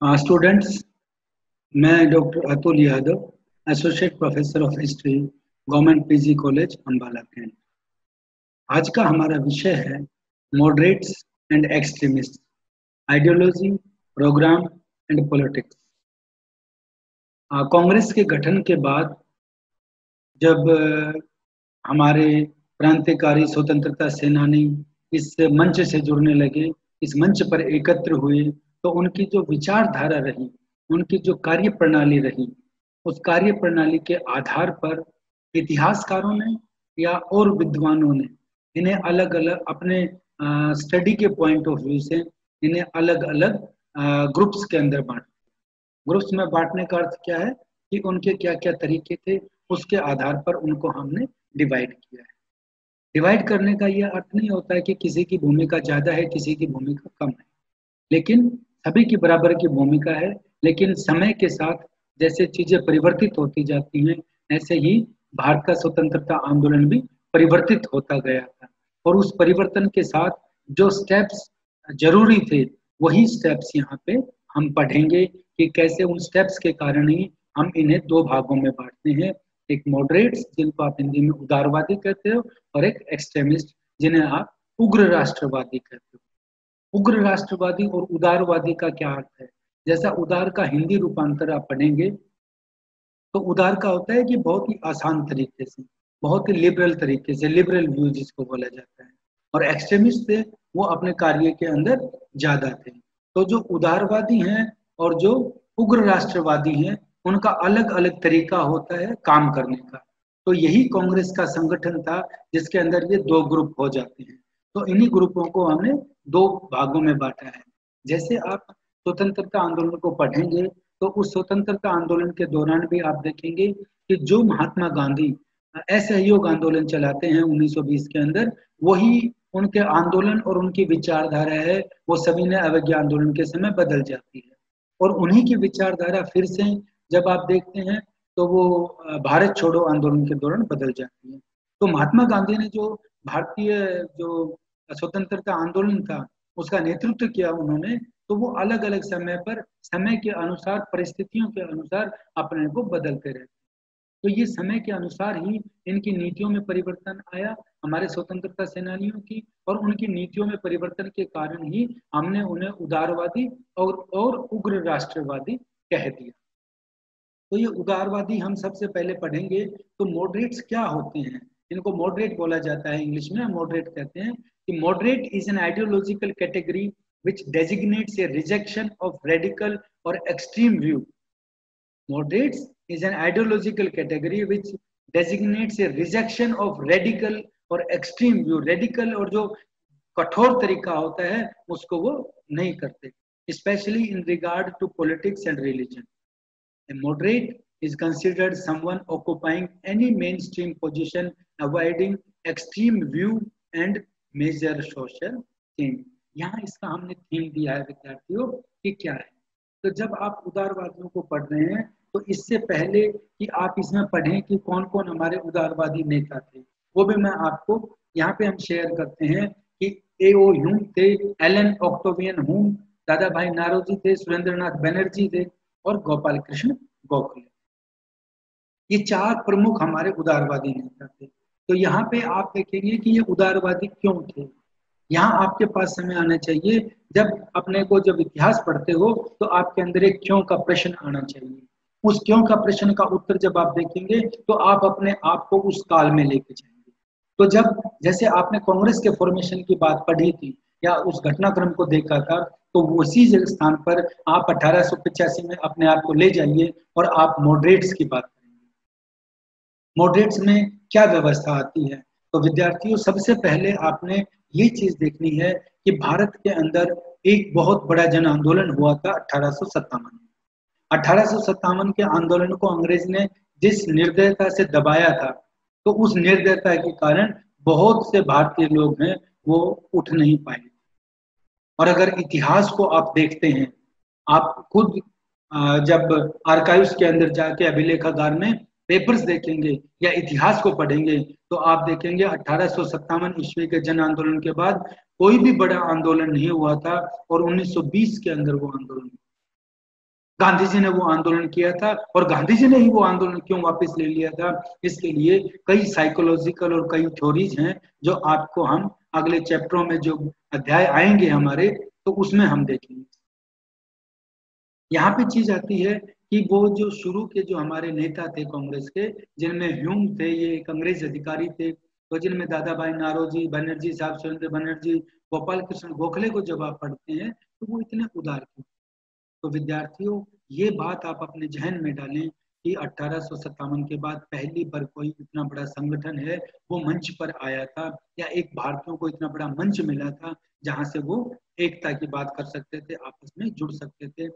हाँ स्टूडेंट्स, मैं doctor Atul Yadav, associate professor of history, government PG college Ambala cantt. आज का हमारा विषय है moderates and extremist, ideology, programme and politics. Congress के गठन के बाद जब हमारे क्रांतिकारी स्वतंत्रता सेनानी इस मंच से जुड़ने लगे, इस मंच पर एकत्र हुए, तो उनकी जो विचारधारा रही, उनकी जो कार्य प्रणाली रही, उस कार्य प्रणाली के आधार पर इतिहासकारों ने या और विद्वानों ने इन्हें अलग अलग अपने स्टडी के पॉइंट ऑफ व्यू से इन्हें अलग अलग ग्रुप्स के अंदर बांटा। ग्रुप्स में बांटने का अर्थ क्या है कि उनके क्या क्या तरीके थे, उसके आधार पर उनको हमने डिवाइड किया है। डिवाइड करने का यह अर्थ नहीं होता है कि किसी की भूमिका ज्यादा है, किसी की भूमिका कम है, लेकिन सभी की बराबर की भूमिका है। लेकिन समय के साथ जैसे चीजें परिवर्तित होती जाती हैं, ऐसे ही भारत का स्वतंत्रता आंदोलन भी परिवर्तित होता गया था। और उस परिवर्तन के साथ जो स्टेप्स जरूरी थे, वही स्टेप्स यहाँ पे हम पढ़ेंगे कि कैसे उन स्टेप्स के कारण ही हम इन्हें दो भागों में बांटते हैं। एक मॉडरेट्स, जिनको आप हिंदी में उदारवादी कहते हो, और एक एक्सट्रीमिस्ट, जिन्हें आप उग्र राष्ट्रवादी कहते हो। उग्र राष्ट्रवादी और उदारवादी का क्या अर्थ है? जैसा उदार का हिंदी रूपांतर आप पढ़ेंगे तो उदार का होता है कि बहुत ही आसान तरीके से, बहुत ही लिबरल तरीके से, लिबरल व्यू जिसको बोला जाता है। और एक्सट्रीमिस्ट थे, वो अपने कार्य के अंदर ज्यादा थे। तो जो उदारवादी हैं और जो उग्र राष्ट्रवादी हैं, उनका अलग अलग तरीका होता है काम करने का। तो यही कांग्रेस का संगठन था जिसके अंदर ये दो ग्रुप हो जाते हैं। तो इन्हीं ग्रुपों को हमने दो भागों में बांटा है। जैसे आप स्वतंत्रता आंदोलन को पढ़ेंगे तो उस स्वतंत्रता आंदोलन के दौरान भी आप देखेंगे कि जो महात्मा गांधी असहयोग आंदोलन चलाते हैं 1920 के अंदर, वही उनके आंदोलन और उनकी विचारधारा है, वो सभी ने अवज्ञा आंदोलन के समय बदल जाती है। और उन्हीं की विचारधारा फिर से जब आप देखते हैं तो वो भारत छोड़ो आंदोलन के दौरान बदल जाती है। तो महात्मा गांधी ने जो भारतीय जो स्वतंत्रता आंदोलन था, उसका नेतृत्व किया उन्होंने, तो वो अलग अलग समय पर समय के अनुसार, परिस्थितियों के अनुसार अपने को बदलते रहते। तो ये समय के अनुसार ही इनकी नीतियों में परिवर्तन आया, हमारे स्वतंत्रता सेनानियों की, और उनकी नीतियों में परिवर्तन के कारण ही हमने उन्हें उदारवादी और उग्र राष्ट्रवादी कह दिया। तो ये उदारवादी हम सबसे पहले पढ़ेंगे। तो मॉडरेट्स क्या होते हैं? इनको मॉडरेट बोला जाता है, इंग्लिश में मॉडरेट कहते हैं। कि moderate is an ideological category which designates a rejection of radical or extreme view. Moderates is an ideological category which designates a rejection of radical or extreme view. Radical और जो कठोर तरीका होता है उसको वो नहीं करते, especially in regard to politics and religion. A moderate is considered someone occupying any mainstream position, avoiding extreme view and major social change. यहाँ इसका हमने थीम दिया है विद्यार्थियों कि क्या है। तो जब आप उदारवादियों को पढ़ रहे हैं तो इससे पहले कि आप इसमें पढ़ें कि कौन कौन हमारे उदारवादी नेता थे, वो भी मैं आपको यहाँ पे हम शेयर करते हैं। कि A.O. ह्यूम थे, एलन ऑक्टेवियन ह्यूम, दादा भाई नारोजी थे, सुरेंद्रनाथ बनर्जी थे, और गोपाल कृष्ण गोखले। ये चार प्रमुख हमारे उदारवादी नेता थे। तो यहाँ पे आप देखेंगे कि ये उदारवादी क्यों थे। यहाँ आपके पास समय आना चाहिए, जब अपने को जब इतिहास पढ़ते हो तो आपके अंदर एक क्यों का प्रश्न आना चाहिए। उस क्यों का प्रश्न का उत्तर जब आप देखेंगे तो आप अपने आप को उस काल में लेके जाएंगे। तो जब जैसे आपने कांग्रेस के फॉर्मेशन की बात पढ़ी थी या उस घटनाक्रम को देखा था, तो उसी स्थान पर आप 1885 में अपने आप को ले जाइए और आप मॉडरेट्स की बात करेंगे। मॉडरेट्स में क्या व्यवस्था आती है? तो विद्यार्थियों, सबसे पहले आपने ये चीज देखनी है कि भारत के अंदर एक बहुत बड़ा जन आंदोलन हुआ था 1857 में। 1857 के आंदोलन को अंग्रेज ने जिस निर्दयता से दबाया था, तो उस निर्दयता के कारण बहुत से भारतीय लोग हैं वो उठ नहीं पाए। और अगर इतिहास को आप देखते हैं, आप खुद जब आर्काइव्स के अंदर जाके अभिलेखागार में पेपर्स देखेंगे या इतिहास को पढ़ेंगे तो आप देखेंगे 1857 ईस्वी के जन आंदोलन के बाद कोई भी बड़ा आंदोलन नहीं हुआ था, और 1920 के अंदर वो आंदोलन। गांधी जी ने वो आंदोलन किया था, और गांधी जी ने ही वो आंदोलन क्यों वापस ले लिया था, इसके लिए कई साइकोलॉजिकल और कई थ्योरीज हैं जो आपको हम अगले चैप्टरों में जो अध्याय आएंगे हमारे, तो उसमें हम देखेंगे। यहाँ पे चीज आती है कि वो जो शुरू के जो हमारे नेता थे कांग्रेस के, जिनमें ह्यूम थे, ये एक अंग्रेज अधिकारी थे, तो जिनमें दादा भाई नारोजी, बनर्जी साहब, सुरेंद्र बनर्जी, गोपाल कृष्ण गोखले को जब आप पढ़ते हैं तो वो इतने उदार क्यों। तो विद्यार्थियों, ये बात आप अपने जहन में डालें कि 1857 के बाद पहली बार कोई इतना बड़ा संगठन है वो मंच पर आया था, या एक भारतीयों को इतना बड़ा मंच मिला था जहां से वो एकता की बात कर सकते थे, आपस में जुड़ सकते थे।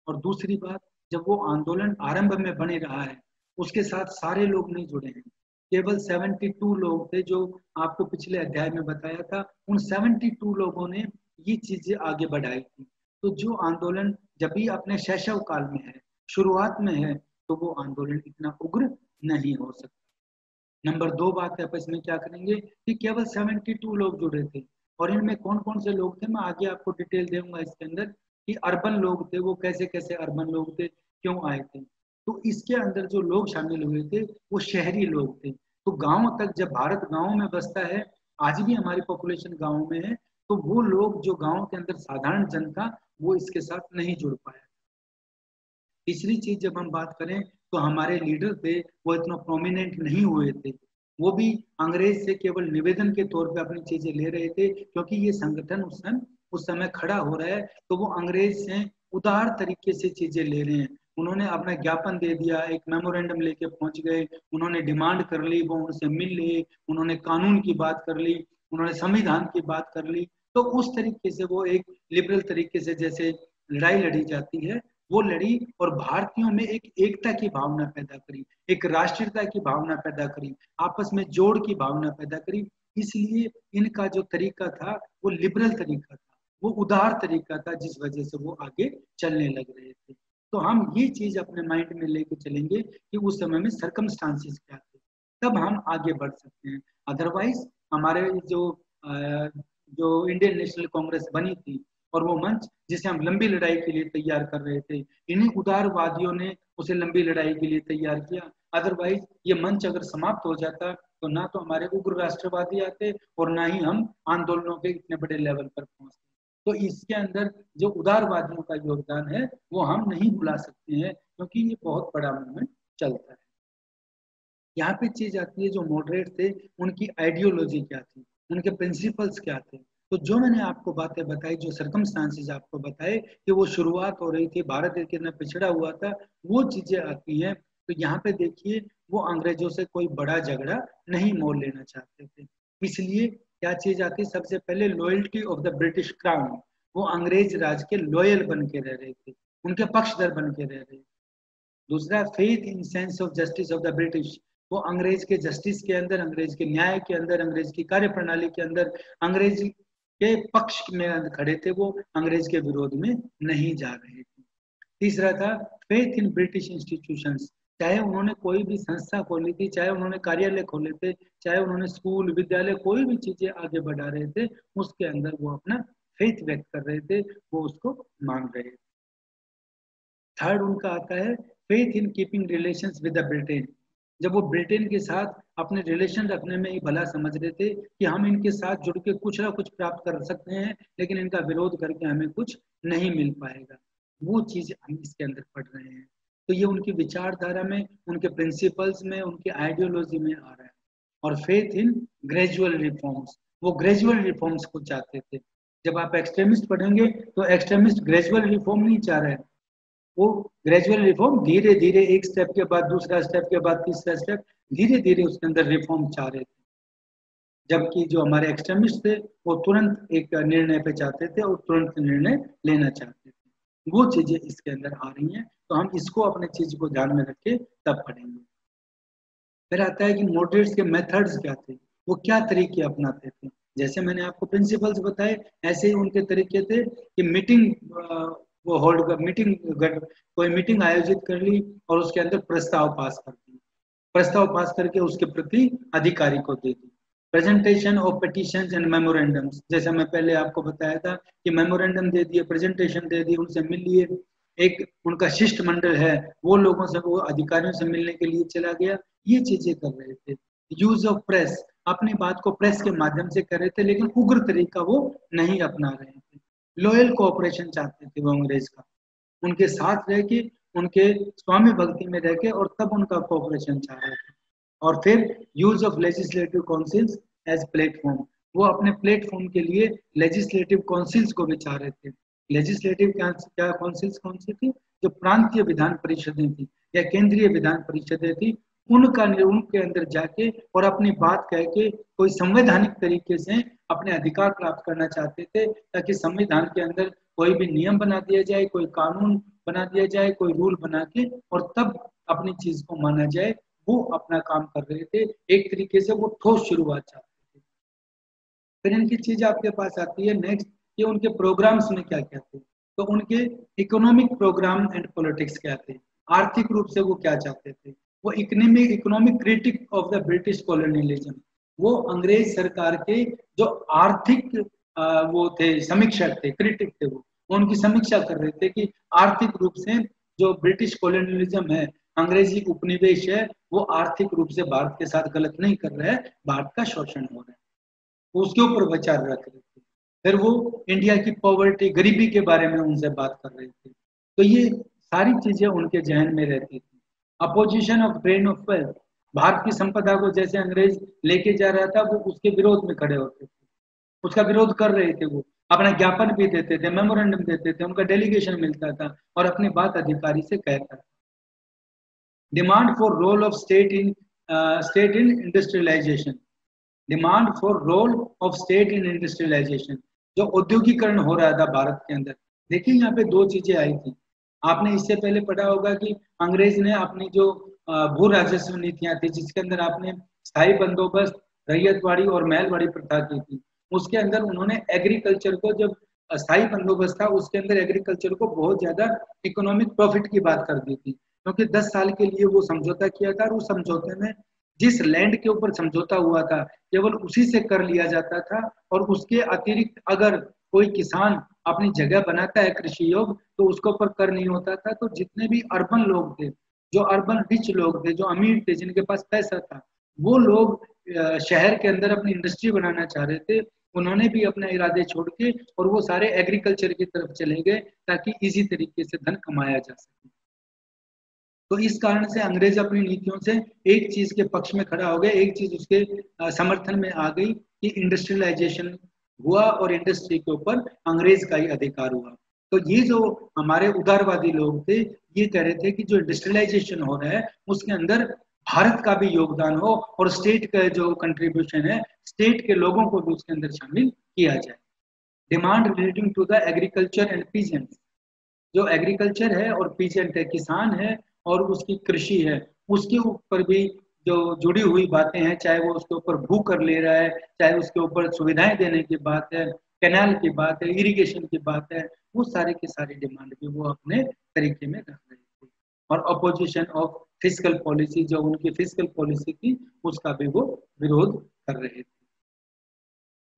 और दूसरी बात, जब वो आंदोलन आरंभ में बने रहा है, उसके साथ सारे लोग नहीं जुड़े हैं, केवल 72 लोग थे, जो आपको पिछले अध्याय में बताया था। उन 72 लोगों ने ये चीजें आगे बढ़ाई थी। तो जो आंदोलन जब भी अपने शैशव काल में है, शुरुआत में है, तो वो आंदोलन इतना उग्र नहीं हो सकता। नंबर 2 बात है, इसमें क्या करेंगे कि केवल 72 लोग जुड़े थे, और इनमें कौन कौन से लोग थे मैं आगे आपको डिटेल दूंगा इसके अंदर, कि अर्बन लोग थे, वो कैसे कैसे अर्बन लोग थे, क्यों आए थे। तो इसके अंदर जो लोग शामिल हुए थे वो शहरी लोग थे। तो गांव तक, जब भारत गांव में बसता है, आज भी हमारी पॉपुलेशन गांव में है, तो वो लोग जो गांव के अंदर साधारण जनता, वो इसके साथ नहीं जुड़ पाया। तीसरी चीज जब हम बात करें, तो हमारे लीडर थे वो इतना प्रोमिनेंट नहीं हुए थे, वो भी अंग्रेज से केवल निवेदन के तौर पे अपनी चीजें ले रहे थे, क्योंकि ये संगठन उस समय खड़ा हो रहा है, तो वो अंग्रेज से उदार तरीके से चीजें ले रहे हैं। उन्होंने अपना ज्ञापन दे दिया, एक मेमोरेंडम लेके पहुंच गए, उन्होंने डिमांड कर ली, वो उनसे मिल लिए, उन्होंने कानून की बात कर ली, उन्होंने संविधान की बात कर ली। तो उस तरीके से वो एक लिबरल तरीके से जैसे लड़ाई लड़ी जाती है, वो लड़ी, और भारतीयों में एक एकता की भावना पैदा करी, एक राष्ट्रीयता की भावना पैदा करी, आपस में जोड़ की भावना पैदा करी। इसलिए इनका जो तरीका था वो लिबरल तरीका था, वो उदार तरीका था, जिस वजह से वो आगे चलने लग रहे थे। तो हम ये चीज अपने माइंड में लेके चलेंगे कि उस समय में सरकमस्टांसिस क्या थे, तब हम आगे बढ़ सकते हैं। अदरवाइज हमारे जो इंडियन नेशनल कांग्रेस बनी थी, और वो मंच जिसे हम लंबी लड़ाई के लिए तैयार कर रहे थे, इन्हीं उदारवादियों ने उसे लंबी लड़ाई के लिए तैयार किया। अदरवाइज ये मंच अगर समाप्त हो जाता, तो ना तो हमारे उग्र राष्ट्रवादी आते, और ना ही हम आंदोलनों के इतने बड़े लेवल पर पहुंचते। तो इसके अंदर जो उदारवादियों का योगदान है वो हम नहीं भुला सकते हैं, क्योंकि ये बहुत बड़ा मूवमेंट चलता है। यहाँ पे चीज आती है, जो मॉडरेट थे उनकी आइडियोलॉजी क्या थी, उनके प्रिंसिपल्स क्या थे। तो जो मैंने आपको बातें बताई, जो सरकमस्टांसेस आपको बताए कि वो शुरुआत हो रही थी, भारत कितना पिछड़ा हुआ था, वो चीजें आती हैं। तो यहाँ पे देखिए, वो अंग्रेजों से कोई बड़ा झगड़ा नहीं मोल लेना चाहते थे, इसलिए क्या चीज आती है, सबसे पहले loyalty of the British crown. वो अंग्रेज राज के लॉयल बन के रह रहे थे, उनके पक्षधर बन के रह रहे थे। दूसरा, faith in sense of justice of the British. वो अंग्रेज के जस्टिस के अंदर, अंग्रेज के न्याय के अंदर, अंग्रेज की कार्य प्रणाली के अंदर, अंग्रेज के पक्ष में खड़े थे, वो अंग्रेज के विरोध में नहीं जा रहे थे। तीसरा था फेथ इन ब्रिटिश इंस्टीट्यूशंस। चाहे उन्होंने कोई भी संस्था खोली थी, चाहे उन्होंने कार्यालय खोले थे, चाहे उन्होंने स्कूल विद्यालय कोई भी चीजें आगे बढ़ा रहे थे, उसके अंदर वो अपना फेथ व्यक्त कर रहे थे, वो उसको मान रहे थे। थर्ड उनका आता है faith in keeping relations with the Britain. जब वो ब्रिटेन के साथ अपने रिलेशन रखने में ही भला समझ रहे थे कि हम इनके साथ जुड़ के कुछ ना कुछ प्राप्त कर सकते हैं, लेकिन इनका विरोध करके हमें कुछ नहीं मिल पाएगा, वो चीज हम इसके अंदर पढ़ रहे हैं। तो ये उनकी विचारधारा में, उनके प्रिंसिपल्स में, उनके आइडियोलॉजी में आ रहा है। और फेथ इन ग्रेजुअल रिफॉर्म्स, वो ग्रेजुअल रिफॉर्म्स को चाहते थे। जब आप एक्सट्रीमिस्ट पढ़ेंगे, तो एक्सट्रीमिस्ट ग्रेजुअल रिफॉर्म नहीं चाह रहे हैं, वो ग्रेजुअल रिफॉर्म धीरे धीरे, एक स्टेप के बाद दूसरा स्टेप के बाद तीसरा स्टेप, धीरे धीरे उसके अंदर रिफॉर्म चाह रहे थे। जबकि जो हमारे एक्सट्रीमिस्ट थे वो तुरंत एक निर्णय पे चाहते थे और तुरंत निर्णय लेना चाहते थे। वो चीजें इसके अंदर आ रही हैं, तो हम इसको अपने चीज को ध्यान में रख के तब पढ़ेंगे। फिर आता है कि मॉडरेट्स के मेथड्स क्या थे, वो क्या तरीके अपनाते थे। जैसे मैंने आपको प्रिंसिपल्स बताए, ऐसे ही उनके तरीके थे कि मीटिंग, वो होल्ड कर मीटिंग, कोई मीटिंग आयोजित कर ली और उसके अंदर प्रस्ताव पास कर दिए, प्रस्ताव पास करके उसके प्रति अधिकारी को दे दी। Presentation of petitions and memorandums, जैसे मैं पहले आपको बताया था कि मेमोरेंडम दे दिए, प्रेजेंटेशन दे दी, उनसे मिल लिए, एक उनका शिष्टमंडल है वो लोगों से, वो अधिकारियों से मिलने के लिए चला गया, ये चीजें कर रहे थे। यूज ऑफ प्रेस, अपनी बात को प्रेस के माध्यम से कर रहे थे, लेकिन उग्र तरीका वो नहीं अपना रहे थे। लॉयल कोऑपरेशन चाहते थे वो अंग्रेज का, उनके साथ रह के, उनके स्वामी भक्ति में रह के, और तब उनका कोऑपरेशन चाह रहे थे। और फिर use of legislative councils as platform, वो अपने प्लेटफॉर्म के लिए लेजिस्लेटिव काउंसिल्स को भी चाह रहे थे। लेजिस्लेटिव क्या काउंसिल्स कौन सी थी? जो प्रांतीय विधान परिषदें थी या केंद्रीय विधान परिषदें थी, उनके अंदर जाके और अपनी बात कह के कोई संवैधानिक तरीके से अपने अधिकार प्राप्त करना चाहते थे, ताकि संविधान के अंदर कोई भी नियम बना दिया जाए, कोई कानून बना दिया जाए, कोई रूल बना के, और तब अपनी चीज को माना जाए। वो अपना काम कर रहे थे, एक तरीके से वो ठोस शुरुआत चाहते थे। फिर इनकी चीज आपके पास आती है नेक्स्ट, कि उनके प्रोग्राम्स में क्या क्या थे। तो उनके इकोनॉमिक प्रोग्राम एंड पॉलिटिक्स क्या थे, आर्थिक रूप से वो क्या चाहते थे। वो economic critic of the British colonialism, वो अंग्रेज सरकार के जो आर्थिक वो थे, समीक्षक थे, क्रिटिक थे, वो उनकी समीक्षा कर रहे थे कि आर्थिक रूप से जो ब्रिटिश कॉलोनियलिज्म है, अंग्रेजी उपनिवेश है, वो आर्थिक रूप से भारत के साथ गलत नहीं कर रहा है, भारत का शोषण हो रहा है, उसके ऊपर विचार रख रहे थे। फिर वो इंडिया की पॉवर्टी, गरीबी के बारे में उनसे बात कर रहे थे। तो ये सारी चीजें उनके जहन में रहती थी। Opposition of drain of wealth, Bharat की संपदा को जैसे अंग्रेज लेके जा रहा था, वो उसके विरोध में खड़े होते थे, उसका विरोध कर रहे थे। वो अपना ज्ञापन भी देते थे, मेमोरेंडम देते थे, उनका डेलीगेशन मिलता था और अपनी बात अधिकारी से कहता था। Demand for role of state in industrialisation, demand for role of state in industrialisation, जो औद्योगिकरण हो रहा था भारत के अंदर। देखिए यहाँ पे दो चीजें आई थी। आपने इससे पहले पढ़ा होगा कि अंग्रेज ने अपनी जो भू राजस्व नीतियां थी, जिसके अंदर आपने स्थायी बंदोबस्त, रैयतवाड़ी और महलवाड़ी प्रथा की थी, उसके अंदर उन्होंने एग्रीकल्चर को, जब स्थायी बंदोबस्त था उसके अंदर एग्रीकल्चर को बहुत ज्यादा इकोनॉमिक प्रॉफिट की बात कर दी थी, क्योंकि 10 साल के लिए वो समझौता किया था, और उस समझौते में जिस लैंड के ऊपर समझौता हुआ था केवल उसी से कर लिया जाता था, और उसके अतिरिक्त अगर कोई किसान अपनी जगह बनाता है कृषि योग, तो उसके ऊपर कर नहीं होता था। तो जितने भी अर्बन लोग थे, जो अर्बन रिच लोग थे, जो अमीर थे, जिनके पास पैसा था, वो लोग शहर के अंदर अपनी इंडस्ट्री बनाना चाह रहे थे, उन्होंने भी अपने इरादे छोड़ के और वो सारे एग्रीकल्चर की तरफ चले गए, ताकि इजी तरीके से धन कमाया जा सके। तो इस कारण से अंग्रेज अपनी नीतियों से एक चीज के पक्ष में खड़ा हो गया, एक चीज उसके समर्थन में आ गई कि इंडस्ट्रियलाइजेशन हुआ और इंडस्ट्री के ऊपर अंग्रेज का ही अधिकार हुआ। तो ये जो हमारे उदारवादी लोग थे, ये कह रहे थे कि जो इंडस्ट्रियलाइजेशन हो रहा है उसके अंदर भारत का भी योगदान हो, और स्टेट का जो कंट्रीब्यूशन है, स्टेट के लोगों को भी उसके अंदर शामिल किया जाए। Demand relating to the agriculture and peasants, जो एग्रीकल्चर है और पीजेंट है, किसान है और उसकी कृषि है, उसके ऊपर भी जो जुड़ी हुई बातें हैं, चाहे वो उसके ऊपर भू कर ले रहा है, चाहे उसके ऊपर सुविधाएं देने की बात है, कैनाल की बात है, इरिगेशन की बात है, वो सारे की सारी डिमांड भी वो अपने तरीके में रख रहे थे। और अपोजिशन ऑफ फिजिकल पॉलिसी, जो उनकी फिजिकल पॉलिसी थी, उसका भी वो विरोध कर रहे थे।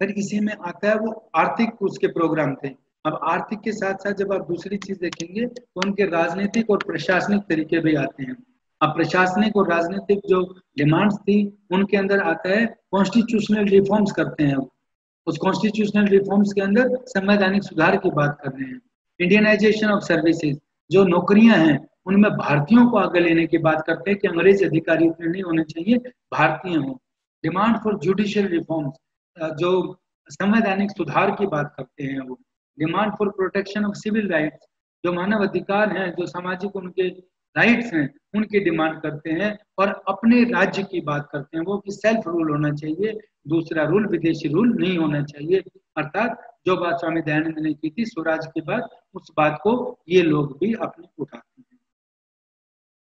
फिर इसी में आता है वो आर्थिक उसके प्रोग्राम थे। अब आर्थिक के साथ साथ जब आप दूसरी चीज देखेंगे तो उनके राजनीतिक और प्रशासनिक तरीके भी आते हैं। अब प्रशासनिक और राजनीतिक जो डिमांड्स थी, उनके अंदर आता है कॉन्स्टिट्यूशनल रिफॉर्म्स करते हैं। उस कॉन्स्टिट्यूशनल रिफॉर्म्स के अंदर संवैधानिक सुधार की बात कर रहे हैं। इंडियनाइजेशन ऑफ सर्विसेज, जो नौकरियां हैं उनमें भारतीयों को आगे लेने की बात करते हैं कि अंग्रेज अधिकारी उतने नहीं होने चाहिए, भारतीय हों। डिमांड फॉर जुडिशियल रिफॉर्म्स, जो संवैधानिक सुधार की बात करते हैं वो। Demand for protection of civil rights, जो मानव अधिकार हैं, जो सामाजिक उनके राइट्स हैं, उनकी डिमांड करते हैं। और अपने राज्य की बात करते हैं वो, कि सेल्फ रूल होना चाहिए, दूसरा रूल, विदेशी रूल नहीं होना चाहिए। अर्थात जो बात स्वामी दयानंद ने की थी स्वराज की बात, उस बात को ये लोग भी अपने उठाते हैं।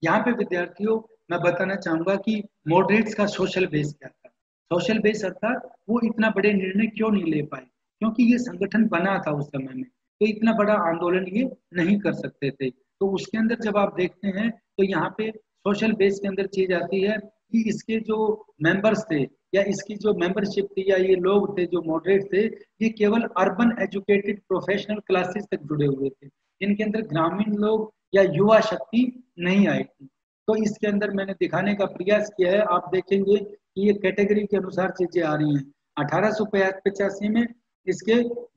यहाँ पे विद्यार्थियों मैं बताना चाहूंगा कि मॉडरेट्स का सोशल बेस क्या था। सोशल बेस अर्थात वो इतना बड़े निर्णय क्यों नहीं ले पाए, क्योंकि ये संगठन बना था उस समय में, तो इतना बड़ा आंदोलन ये नहीं कर सकते थे। तो उसके अंदर जब आप देखते हैं तो यहाँ पे सोशल बेस के अंदर चीज आती है कि इसके जो मेंबर्स थे, या इसकी जो मेंबरशिप थी, या ये लोग थे जो मॉडरेट थे, ये केवल अर्बन एजुकेटेड प्रोफेशनल क्लासेस तक जुड़े हुए थे। इनके अंदर ग्रामीण लोग या युवा शक्ति नहीं आई थी। तो इसके अंदर मैंने दिखाने का प्रयास किया है। आप देखेंगे कि ये कैटेगरी के अनुसार चीजें आ रही हैं। 1885 में इसके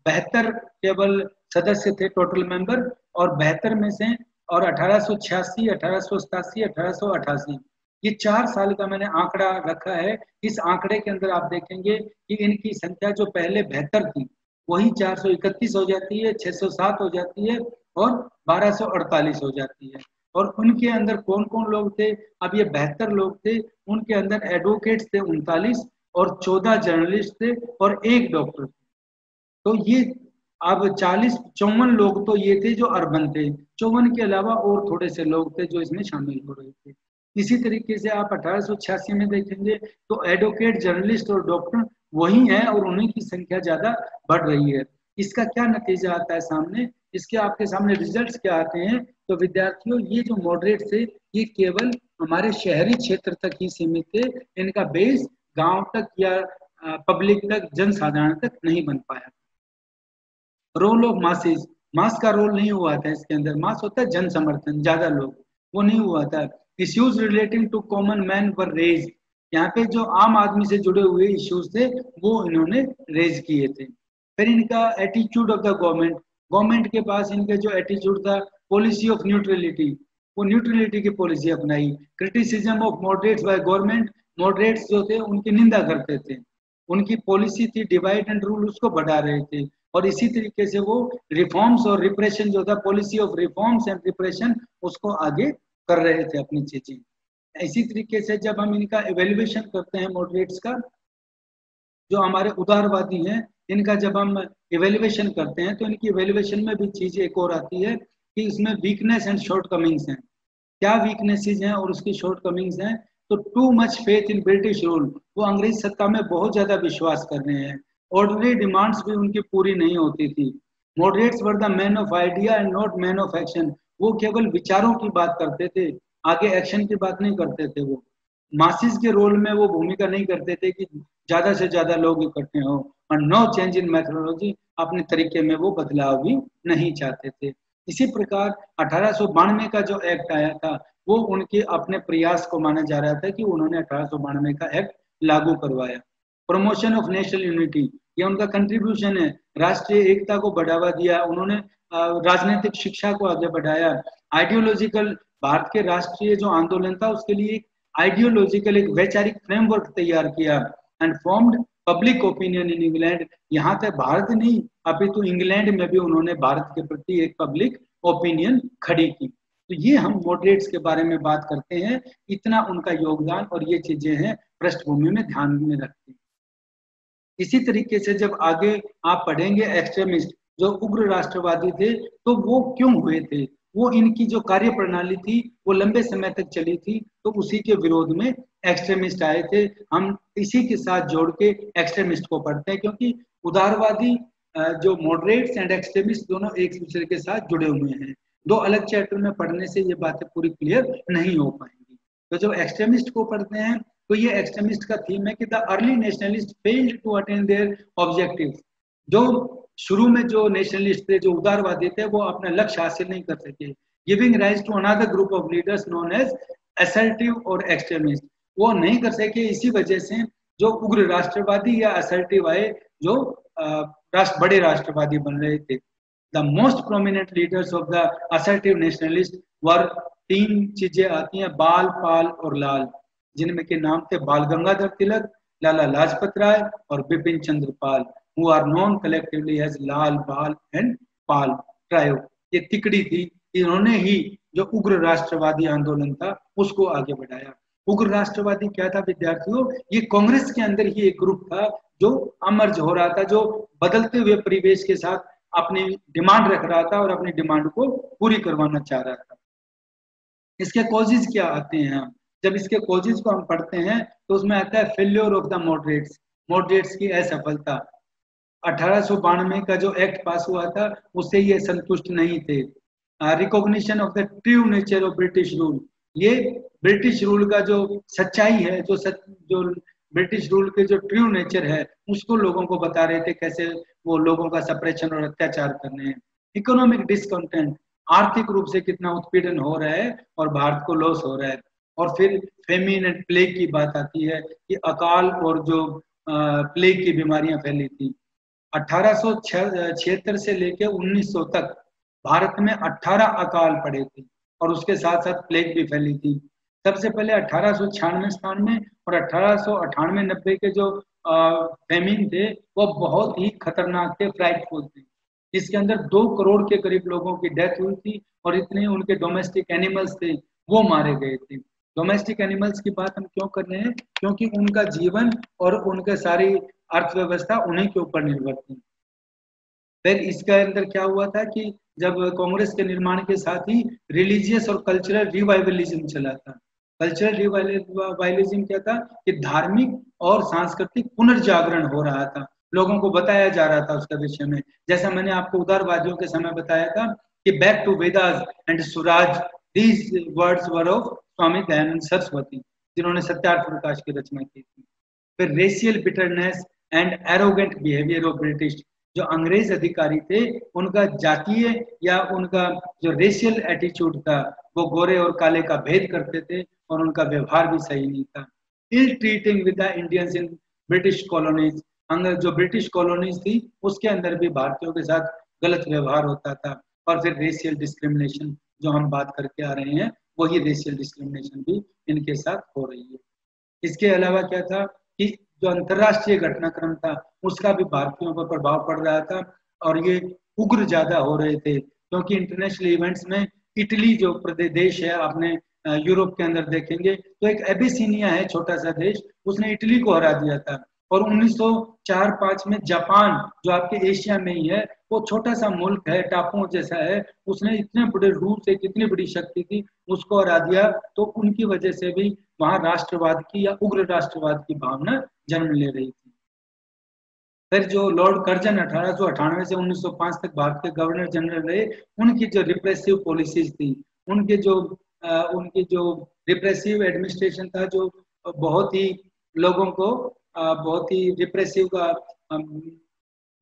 72 केवल सदस्य थे टोटल मेंबर, और 72 में से और 1886, 1887, 1888 ये 4 साल का मैंने आंकड़ा रखा है। इस आंकड़े के अंदर आप देखेंगे कि इनकी संख्या जो पहले 72 थी वही 431 हो जाती है, 607 हो जाती है और 1248 हो जाती है। और उनके अंदर कौन कौन लोग थे? अब ये 72 लोग थे, उनके अंदर एडवोकेट्स थे 39 और 14 जर्नलिस्ट थे और 1 डॉक्टर थे। तो ये अब 40-54 लोग तो ये थे जो अर्बन थे, 54 के अलावा और थोड़े से लोग थे जो इसमें शामिल हो रहे थे। इसी तरीके से आप 1886 में देखेंगे तो एडवोकेट, जर्नलिस्ट और डॉक्टर वही हैं और उन्हीं की संख्या ज्यादा बढ़ रही है। इसका क्या नतीजा आता है सामने? इसके आपके सामने रिजल्ट्स क्या आते हैं? तो विद्यार्थियों, ये जो मॉडरेट थे ये केवल हमारे शहरी क्षेत्र तक ही सीमित थे, इनका बेस गांव तक या पब्लिक तक, जनसाधारण तक नहीं बन पाया। रोल ऑफ मासेस, मास का रोल नहीं हुआ था इसके अंदर। मास होता है जन समर्थन, ज्यादा लोग, वो नहीं हुआ था। Issues relating to common man whereas, यहाँ पे जो आम आदमी से जुड़े हुए इश्यूज थे वो इन्होंने रेज किए थे। फिर इनका attitude of the government, government के पास इनके जो एटीट्यूड था, पॉलिसी ऑफ न्यूट्रलिटी, वो न्यूट्रलिटी की पॉलिसी अपनाई। Criticism of moderates by government, moderates जो थे उनकी निंदा करते थे। उनकी पॉलिसी थी डिवाइड एंड रूल, उसको बढ़ा रहे थे। और इसी तरीके से वो रिफॉर्म्स और रिप्रेशन जो था, policy of reforms and repression, उसको आगे कर रहे थे अपनी चीजें। इसी तरीके से जब हम इनका एवेल्युएशन करते हैं मॉडरेट्स का, जो हमारे उदारवादी हैं, इनका जब हम एवेल्युएशन करते हैं तो इनकी एवेल्युएशन में भी चीज एक और आती है कि इसमें वीकनेस एंड शॉर्टकमिंग्स हैं। क्या वीकनेसेस हैं और उसकी शॉर्टकमिंग्स हैं? तो too much faith in British rule, वो अंग्रेज सत्ता में बहुत ज्यादा विश्वास कर रहे हैं। ऑर्डिनरी डिमांड्स भी उनकी पूरी नहीं होती थी। Moderates were the man of idea and not man of action, वो केवल विचारों की बात करते थे, आगे एक्शन की बात नहीं करते थे। वो मासिस के रोल में वो भूमिका नहीं करते थे कि ज्यादा से ज्यादा लोग इकट्ठे हों, और नो चेंज इन मेथोडोलॉजी, अपने तरीके में वो बदलाव भी नहीं चाहते थे। इसी प्रकार 1892 का जो एक्ट आया था वो उनके अपने प्रयास को माना जा रहा था कि उन्होंने 1892 का एक्ट लागू करवाया। प्रमोशन ऑफ नेशनल यूनिटी, ये उनका कंट्रीब्यूशन है। राष्ट्रीय एकता को बढ़ावा दिया उन्होंने, राजनीतिक शिक्षा को आगे बढ़ाया। आइडियोलॉजिकल, भारत के राष्ट्रीय जो आंदोलन था उसके लिए एक आइडियोलॉजिकल, एक वैचारिक फ्रेमवर्क तैयार किया। And formed public opinion in England, यहाँ तक भारत नहीं अभी तो इंग्लैंड में भी उन्होंने भारत के प्रति एक पब्लिक ओपिनियन खड़ी की। तो ये हम मॉडरेट्स के बारे में बात करते हैं, इतना उनका योगदान और ये चीजें हैं पृष्ठभूमि में ध्यान में रखते हैं। इसी तरीके से जब आगे आप पढ़ेंगे एक्सट्रीमिस्ट, जो उग्र राष्ट्रवादी थे, तो वो क्यों हुए थे? वो इनकी जो कार्य प्रणाली थी वो लंबे समय तक चली थी, तो उसी के विरोध में एक्सट्रीमिस्ट आए थे। हम इसी के साथ जोड़ के एक्सट्रीमिस्ट को पढ़ते हैं, क्योंकि उदारवादी जो मॉडरेट्स एंड एक्सट्रीमिस्ट दोनों एक दूसरे के साथ जुड़े हुए हैं। दो अलग चैप्टर में पढ़ने से ये बातें पूरी क्लियर नहीं हो पाएंगी। तो जब एक्सट्रीमिस्ट को पढ़ते हैं तो ये एक्सट्रीमिस्ट का थीम है कि the early nationalist failed to attain their objective, जो शुरू में जो नेशनलिस्ट थे, जो उदारवादी थे, वो अपना लक्ष्य हासिल नहीं कर सके। Giving rise to another group of leaders known as assertive और एक्सट्रीमिस्ट, वो नहीं कर सके। इसी वजह से जो उग्र राष्ट्रवादी या असर्टिव आए, जो बड़े राष्ट्रवादी बन रहे थे। The most prominent leaders of the assertive nationalist were, तीन चीजें आती हैं, बाल, पाल और लाल, जिनमें के नाम थे बाल गंगाधर तिलक, लाला लाजपत राय और Bipin Chandra Pal, who are known collectively as लाल, बाल एंड पाल ट्रायो। ये तिकड़ी थी, इन्होंने ही जो उग्र राष्ट्रवादी आंदोलन था उसको आगे बढ़ाया। उग्र राष्ट्रवादी क्या था विद्यार्थियों? ये कांग्रेस के अंदर ही एक ग्रुप था जो अमर्ज हो रहा था, जो बदलते हुए परिवेश के साथ अपनी डिमांड रख रहा था और अपनी डिमांड को पूरी करवाना चाह रहा था। इसके कॉजेज क्या आते हैं? जब इसके कॉजेज को हम पढ़ते हैं तो उसमें आता है failure of the moderates, moderates की असफलता। 1892 का जो एक्ट पास हुआ था उससे ये संतुष्ट नहीं थे। Recognition of the true nature of British rule, ये ब्रिटिश रूल का जो सच्चाई है, जो ब्रिटिश रूल के जो ट्रू नेचर है उसको लोगों को बता रहे थे, कैसे वो लोगों का सप्रेशन और अत्याचार करने हैं। इकोनॉमिक डिसकंटेंट, आर्थिक रूप से कितना उत्पीड़न हो रहा है और भारत को लॉस हो रहा है। और फिर फेमिन एंड प्लेग की बात आती है कि अकाल और जो प्लेग की बीमारियां फैली थी। 1876 से लेकर 1900 तक भारत में 18 अकाल पड़े थे और उसके साथ साथ प्लेग भी फैली थी। सबसे पहले 1896-97 और 1898-90 के जो फेमिन थे वो बहुत ही खतरनाक थे, फ्राइटफुल थे। इसके अंदर 2 करोड़ के करीब लोगों की डेथ हुई थी और इतने उनके डोमेस्टिक एनिमल्स थे वो मारे गए थे। डोमेस्टिक एनिमल्स की बात हम क्यों कर रहे हैं? क्योंकि उनका जीवन और उनके सारी अर्थव्यवस्था उन्हीं के ऊपर निर्भर थी। फिर इसके अंदर क्या हुआ था कि जब कांग्रेस के निर्माण के साथ ही रिलीजियस और कल्चरल रिवाइवलिज्म चला था। कल्चरल रिवाइवलिज्म क्या था कि धार्मिक और सांस्कृतिक पुनर्जागरण हो रहा था, लोगों को बताया जा रहा था उसके विषय में। जैसा मैंने आपको उदारवादियों के समय बताया था कि back to Vedas and Swaraj, these words were of Swami Dayanand Saraswati, जिन्होंने सत्यार्थ प्रकाश की रचना की थी। फिर racial bitterness and arrogant behaviour of British, जो अंग्रेज अधिकारी थे उनका जातीय या उनका जो रेशियल एटीट्यूड था वो गोरे और काले का भेद करते थे और उनका व्यवहार भी सही नहीं था। Ill treating with the Indians in British colonies, जो ब्रिटिश कॉलोनीज थी उसके अंदर भी भारतीयों के साथ गलत व्यवहार होता था। और फिर रेशियल डिस्क्रिमिनेशन जो हम बात करके आ रहे हैं वही रेशियल डिस्क्रिमिनेशन भी इनके साथ हो रही है। इसके अलावा क्या था कि जो अंतरराष्ट्रीय घटनाक्रम था उसका भी भारतीयों पर प्रभाव पड़ रहा था और ये उग्र ज्यादा हो रहे थे, क्योंकि इंटरनेशनल इवेंट्स में इटली जो देश है, आपने यूरोप के अंदर देखेंगे तो एक एबिसिनिया है, छोटा सा देश, उसने इटली को हरा दिया था। और 1904-05 में जापान जो आपके एशिया में ही है, वो छोटा सा मुल्क है, टापुओं जैसा है, उसने इतने बड़े रूस, एक इतनी बड़ी शक्ति थी, उसको हरा दिया। तो उनकी वजह से भी वहां राष्ट्रवाद की या उग्र राष्ट्रवाद की भावना जन्म ले रही थी। फिर जो लॉर्ड कर्जन 1898 से 1905 तक भारत के गवर्नर जनरल रहे, उनकी जो रिप्रेसिव पॉलिसीज थी, उनकी जो रिप्रेसिव एडमिनिस्ट्रेशन था, जो बहुत ही लोगों को बहुत ही रिप्रेसिव का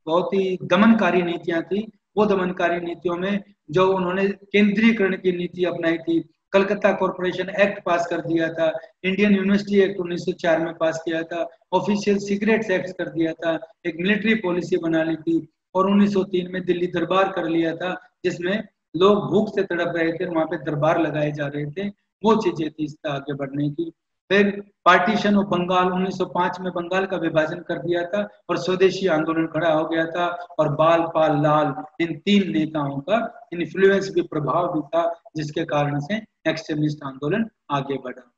बहुत ही दमनकारी नीतियां थी। वो दमनकारी नीतियों में जो उन्होंने केंद्रीकरण की नीति अपनाई थी, कलकत्ता कॉरपोरेशन एक्ट पास कर दिया था, इंडियन यूनिवर्सिटी एक्ट 1904 में पास किया था, ऑफिशियल सिगरेट्स एक्ट कर दिया था, एक मिलिट्री पॉलिसी बना ली थी और 1903 में दिल्ली दरबार कर लिया था, जिसमें लोग भूख से तड़प रहे थे, वहां पे दरबार लगाए जा रहे थे। वो चीजें थी इसका आगे बढ़ने की। फिर पार्टीशन ऑफ बंगाल, 1905 में बंगाल का विभाजन कर दिया था और स्वदेशी आंदोलन खड़ा हो गया था। और बाल पाल लाल, इन 3 नेताओं का इन्फ्लुएंस भी, प्रभाव भी था, जिसके कारण से एक्सट्रीमिस्ट आंदोलन आगे बढ़ा।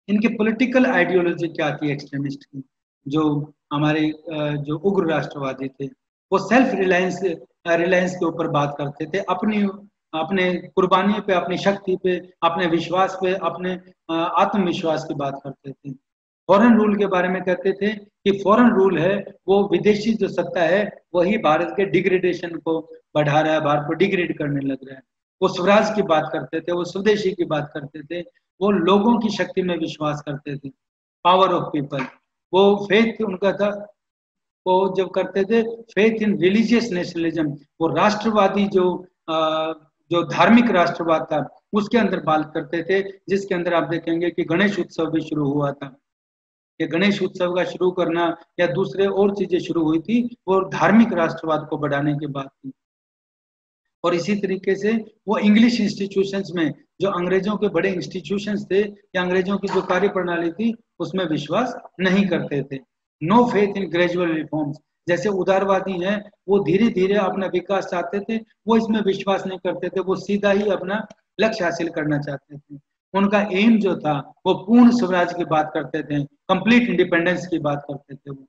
इनकी पॉलिटिकल आइडियोलॉजी क्या थी एक्सट्रीमिस्ट की? जो हमारे जो उग्र राष्ट्रवादी थे वो सेल्फ रिलायंस के ऊपर बात करते थे, अपनी अपने कुर्बानी पे, अपनी शक्ति पे, अपने विश्वास पे, अपने आत्मविश्वास की बात करते थे। फॉरेन रूल के बारे में कहते थे कि फॉरेन रूल है वो विदेशी जो सत्ता है वही भारत के डिग्रेडेशन को बढ़ा रहा है, भारत को डिग्रेड करने लग रहा है। वो स्वराज की बात करते थे, वो स्वदेशी की बात करते थे, वो लोगों की शक्ति में विश्वास करते थे, पावर ऑफ पीपल। वो फेथ उनका था, वो जब करते थे फेथ इन रिलीजियस नेशनलिज्म, वो राष्ट्रवादी जो धार्मिक राष्ट्रवाद था उसके अंदर बात करते थे, जिसके अंदर आप देखेंगे कि गणेश उत्सव भी शुरू हुआ था। कि गणेश उत्सव का शुरू करना या दूसरे और चीजें शुरू हुई थी, वो धार्मिक राष्ट्रवाद को बढ़ाने की बात थी। और इसी तरीके से वो इंग्लिश इंस्टीट्यूशंस में, जो अंग्रेजों के बड़े इंस्टीट्यूशंस थे या अंग्रेजों की जो कार्य प्रणाली थी उसमें विश्वास नहीं करते थे। No faith in gradual reforms, जैसे उदारवादी हैं वो धीरे धीरे अपना विकास चाहते थे, वो इसमें विश्वास नहीं करते थे, वो सीधा ही अपना लक्ष्य हासिल करना चाहते थे। उनका एम जो था वो पूर्ण स्वराज की बात करते थे, कंप्लीट इंडिपेंडेंस की बात करते थे। वो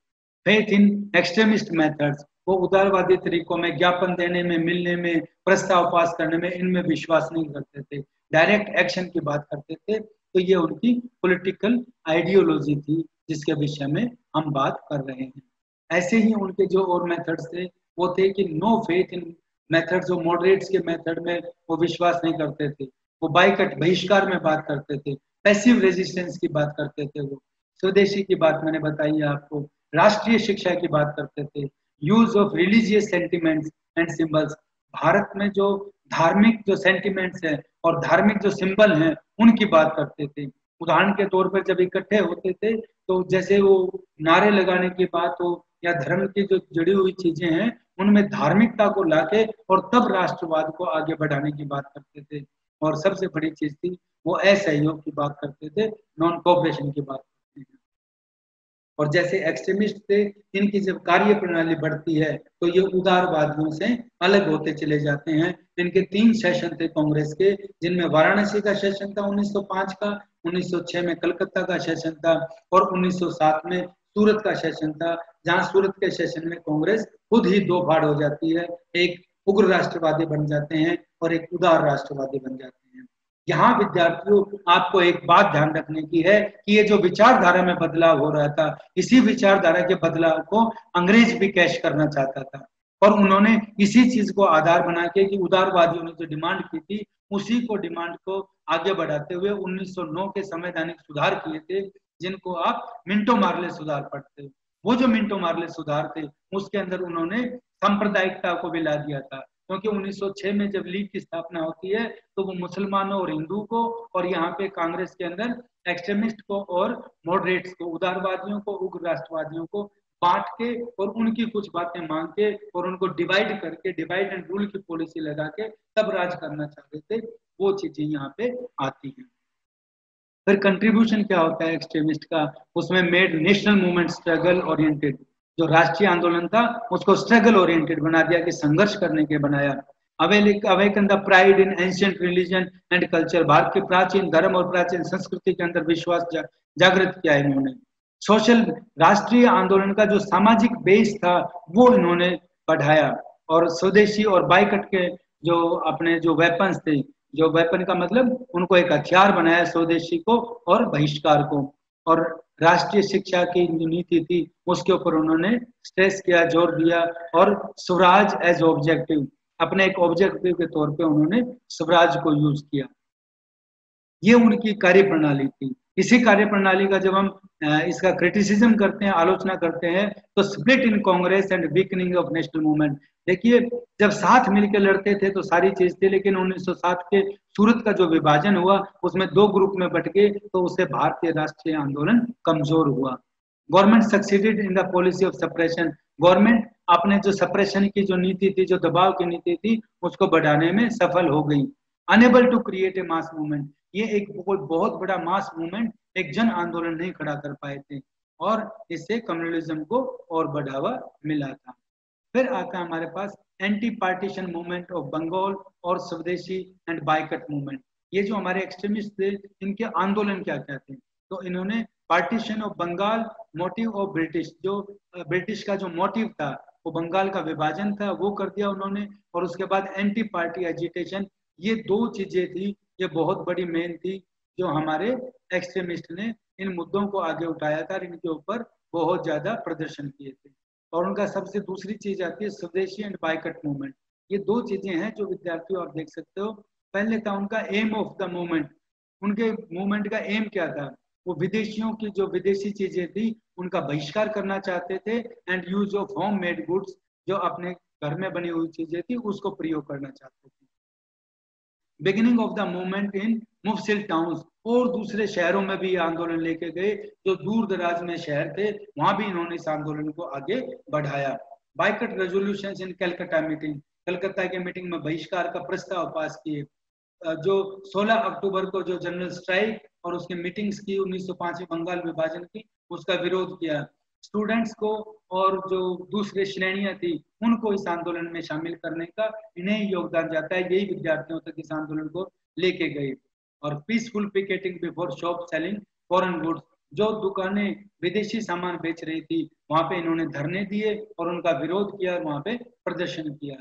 फेथ इन एक्सट्रीमिस्ट मेथड्स, वो उदारवादी तरीकों में, ज्ञापन देने में, मिलने में, प्रस्ताव पास करने में, इनमें विश्वास नहीं करते थे, डायरेक्ट एक्शन की बात करते थे। तो ये उनकी पॉलिटिकल आइडियोलॉजी थी जिसके विषय में हम बात कर रहे हैं। ऐसे ही उनके जो और मेथड्स थे वो थे कि नो फेथ इन मेथड्स, जो मॉडरेट्स के मेथड में वो विश्वास नहीं करते थे, वो बाइकट, बहिष्कार में बात करते थे, पैसिव रेजिस्टेंस की बात करते थे, वो स्वदेशी की बात मैंने बताई है आपको, राष्ट्रीय शिक्षा की बात करते थे, use of religious sentiments and symbols, Bharat में जो धार्मिक जो सेंटिमेंट्स है और धार्मिक जो सिंबल हैं उनकी बात करते थे। उदाहरण के तौर पर जब इकट्ठे होते थे तो जैसे वो नारे लगाने की बात हो या धर्म की जो जुड़ी हुई चीजें हैं उनमें धार्मिकता को लाके और तब राष्ट्रवाद को आगे बढ़ाने की बात करते थे। और सबसे बड़ी चीज थी वो असहयोग की बात करते थे, नॉन कोऑपरेशन की बात करते थे। और जैसे एक्सट्रीमिस्ट थे इनकी जब कार्य प्रणाली बढ़ती है तो ये उदारवादियों से अलग होते चले जाते हैं। इनके 3 सेशन थे कांग्रेस के, जिनमें वाराणसी का सेशन था 1905 का, 1906 में कलकत्ता का सेशन था और 1907 में सूरत का सेशन था, जहां सूरत के सेशन में कांग्रेस खुद ही दो फाड़ हो जाती है, एक उग्र राष्ट्रवादी बन जाते हैं और एक उदार राष्ट्रवादी बन जाते हैं। यहाँ विद्यार्थियों आपको एक बात ध्यान रखने की है कि ये जो विचारधारा में बदलाव हो रहा था, इसी विचारधारा के बदलाव को अंग्रेज भी कैश करना चाहता था और उन्होंने इसी चीज को आधार बना के कि उदारवादियों ने जो डिमांड की थी उसी को डिमांड को आगे बढ़ाते हुए 1909 के संवैधानिक सुधार किए थे, जिनको आप मिंटो मार्ले सुधार पढ़ते हो। वो जो मिंटो मार्ले सुधार थे उसके अंदर उन्होंने सांप्रदायिकता को भी ला दिया था, क्योंकि 1906 में जब लीग की स्थापना होती है तो वो मुसलमानों और हिंदू को और यहाँ पे कांग्रेस के अंदर एक्सट्रीमिस्ट को और मॉडरेट्स को, उदारवादियों को, उग्र राष्ट्रवादियों को बांट के और उनकी कुछ बातें मांग के और उनको डिवाइड करके डिवाइड एंड रूल की पॉलिसी लगा के तब राज करना चाहते थे। वो चीजें यहाँ पे आती हैं। फिर कंट्रीब्यूशन क्या होता है एक्सट्रीमिस्ट का, उसमें made national movement struggle oriented, जो राष्ट्रीय आंदोलन था उसको स्ट्रगल ओरिएंटेड बना दिया कि संघर्ष करने के बनाया। Awaken the pride in ancient religion and culture, Bharat के प्राचीन धर्म और प्राचीन संस्कृति के अंदर विश्वास जागृत किया इन्होंने। सोशल, राष्ट्रीय आंदोलन का जो सामाजिक बेस था वो इन्होंने बढ़ाया और स्वदेशी और बाइकट के जो अपने जो वेपन्स थे, जो वेपन का मतलब उनको एक हथियार बनाया स्वदेशी को और बहिष्कार को, और राष्ट्रीय शिक्षा की जो नीति थी उसके ऊपर उन्होंने स्ट्रेस किया, जोर दिया और स्वराज एज ऑब्जेक्टिव, अपने एक ऑब्जेक्टिव के तौर पे उन्होंने स्वराज को यूज किया। ये उनकी कार्य प्रणाली थी। इसी कार्य प्रणाली का जब हम इसका क्रिटिसिज्म करते हैं, आलोचना करते हैं, तो split in Congress and weakening of national movement. देखिए जब साथ मिलकर लड़ते थे तो सारी चीज थी, लेकिन 1907 के सूरत का जो विभाजन हुआ उसमें 2 ग्रुप में बट गए तो उससे भारतीय राष्ट्रीय आंदोलन कमजोर हुआ। Government succeeded in the policy of suppression, government अपने जो सप्रेशन की जो नीति थी, जो दबाव की नीति थी, उसको बढ़ाने में सफल हो गई। Unable to create a mass movement, ये एक बहुत बड़ा मास मूवमेंट, एक जन आंदोलन नहीं खड़ा कर पाए थे और इससे कम्युनलिज्म को और बढ़ावा मिला था। फिर आता है हमारे पास anti partition movement of Bengal और स्वदेशी एंड बाइकट मूवमेंट। ये जो हमारे एक्सट्रीमिस्ट थे इनके आंदोलन क्या क्या थे, तो इन्होंने partition of Bengal, motive of British, जो ब्रिटिश का जो मोटिव था वो बंगाल का विभाजन था, वो कर दिया उन्होंने। और उसके बाद एंटी पार्टी एजिटेशन, ये 2 चीजें थी, ये बहुत बड़ी मेन थी जो हमारे एक्सट्रीमिस्ट ने इन मुद्दों को आगे उठाया था और इनके ऊपर बहुत ज्यादा प्रदर्शन किए थे। और उनका सबसे दूसरी चीज आती है स्वदेशी एंड बाइकट मूवमेंट। ये 2 चीजें हैं जो विद्यार्थियों आप देख सकते हो। पहले था उनका एम ऑफ द मूवमेंट, उनके मूवमेंट का एम क्या था, वो विदेशियों की जो विदेशी चीजें थी उनका बहिष्कार करना चाहते थे and use of home made goods, जो अपने घर में बनी हुई चीजें थी उसको प्रयोग करना चाहते थे। Beginning of the movement in Mufsil towns, और दूसरे शहरों में भी ये आंदोलन लेके गए, जो दूर दराज में शहर थे वहां भी इन्होंने इस आंदोलन को आगे बढ़ाया। बाइकट रेजोल्यूशंस इन कलकत्ता मीटिंग, कलकत्ता के मीटिंग में बहिष्कार का प्रस्ताव पास किए। जो 16 अक्टूबर को जो जनरल स्ट्राइक और उसकी मीटिंग्स की 1905 बंगाल विभाजन की, उसका विरोध किया। स्टूडेंट्स को और जो दूसरे श्रेणियां थी उनको इस आंदोलन में शामिल करने का इन्हें योगदान जाता है, यही विद्यार्थियों तक इस आंदोलन को लेके गए। और peaceful picketing before shop selling foreign goods, जो दुकानें विदेशी सामान बेच रही थी वहां पे इन्होंने धरने दिए और उनका विरोध किया और वहां पे प्रदर्शन किया।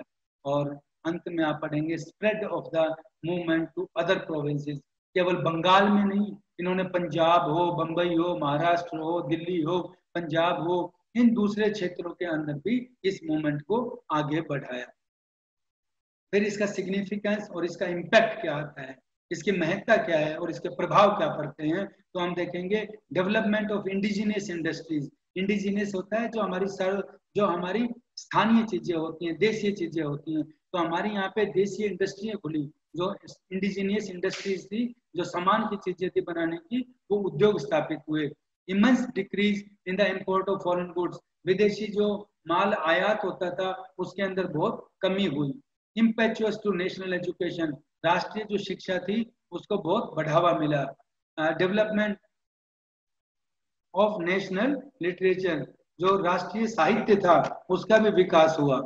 और अंत में आप पढ़ेंगे spread of the movement to other provinces, केवल बंगाल में नहीं, इन्होंने पंजाब हो, बंबई हो, महाराष्ट्र हो, दिल्ली हो, पंजाब हो, इन दूसरे क्षेत्रों के अंदर भी इस मूवमेंट को आगे बढ़ाया। फिर इसका सिग्निफिकेंस और इसका इम्पैक्ट क्या आता है, इसकी महत्ता क्या है और इसके प्रभाव क्या पड़ते हैं, तो हम देखेंगे development of indigenous industries. Indigenous होता है जो हमारी स्थानीय चीजें होती हैं, देशीय चीजें होती हैं। तो हमारे यहाँ पे देशीय इंडस्ट्रियाँ खुली, जो इंडिजीनियस इंडस्ट्रीज थी, जो सामान की चीजें थी बनाने की, वो उद्योग स्थापित हुए। Immense decrease in the import of foreign goods, विदेशी जो माल आयात होता था उसके अंदर बहुत कमी हुई। इम्पेचुअस टू नेशनल एजुकेशन, राष्ट्रीय जो शिक्षा थी उसको बहुत बढ़ावा मिला। डेवलपमेंट ऑफ नेशनल लिटरेचर, जो राष्ट्रीय साहित्य था उसका भी विकास हुआ।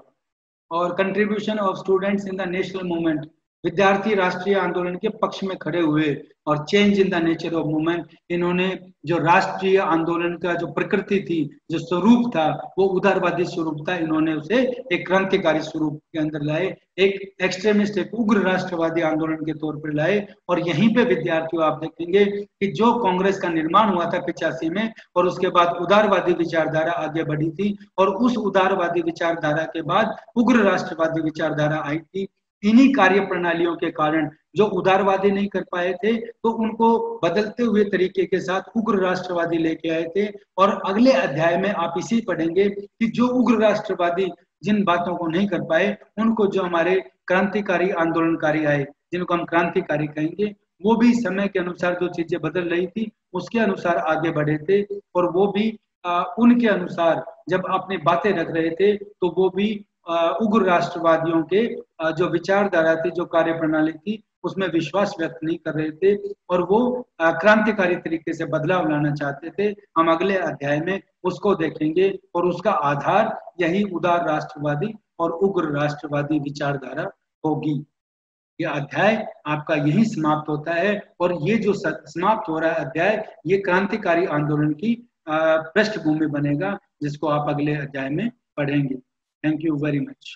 और contribution of students in the national movement, विद्यार्थी राष्ट्रीय आंदोलन के पक्ष में खड़े हुए। और change in the nature of movement, इन्होंने जो राष्ट्रीय आंदोलन का जो प्रकृति थी, जो स्वरूप था, वो उदारवादी स्वरूप था, इन्होंने उसे एक क्रांतिकारी स्वरूप के अंदर लाए, एक एक्सट्रीमिस्ट, एक उग्र राष्ट्रवादी आंदोलन के तौर पर लाए। और यहीं पे विद्यार्थियों आप देखेंगे कि जो कांग्रेस का निर्माण हुआ था 85 में, और उसके बाद उदारवादी विचारधारा आगे बढ़ी थी, और उस उदारवादी विचारधारा के बाद उग्र राष्ट्रवादी विचारधारा आई थी। इन्हीं कार्य प्रणालियों के कारण जो उदारवादी नहीं कर पाए थे, तो उनको बदलते हुए तरीके के साथ उग्र राष्ट्रवादी लेके आए थे। और अगले अध्याय में आप इसी पढ़ेंगे कि जो उग्र राष्ट्रवादी जिन बातों को नहीं कर पाए, उनको जो हमारे क्रांतिकारी आंदोलनकारी आए, जिनको हम क्रांतिकारी कहेंगे, वो भी समय के अनुसार जो चीजें बदल रही थी उसके अनुसार आगे बढ़े थे। और वो भी उनके अनुसार जब अपनी बातें रख रहे थे, तो वो भी उग्र राष्ट्रवादियों के जो विचारधारा थी, जो कार्य प्रणाली थी, उसमें विश्वास व्यक्त नहीं कर रहे थे, और वो क्रांतिकारी तरीके से बदलाव लाना चाहते थे। हम अगले अध्याय में उसको देखेंगे, और उसका आधार यही उदार राष्ट्रवादी और उग्र राष्ट्रवादी विचारधारा होगी। ये अध्याय आपका यही समाप्त होता है, और ये जो समाप्त हो रहा है अध्याय, ये क्रांतिकारी आंदोलन की पृष्ठभूमि बनेगा, जिसको आप अगले अध्याय में पढ़ेंगे। Thank you very much.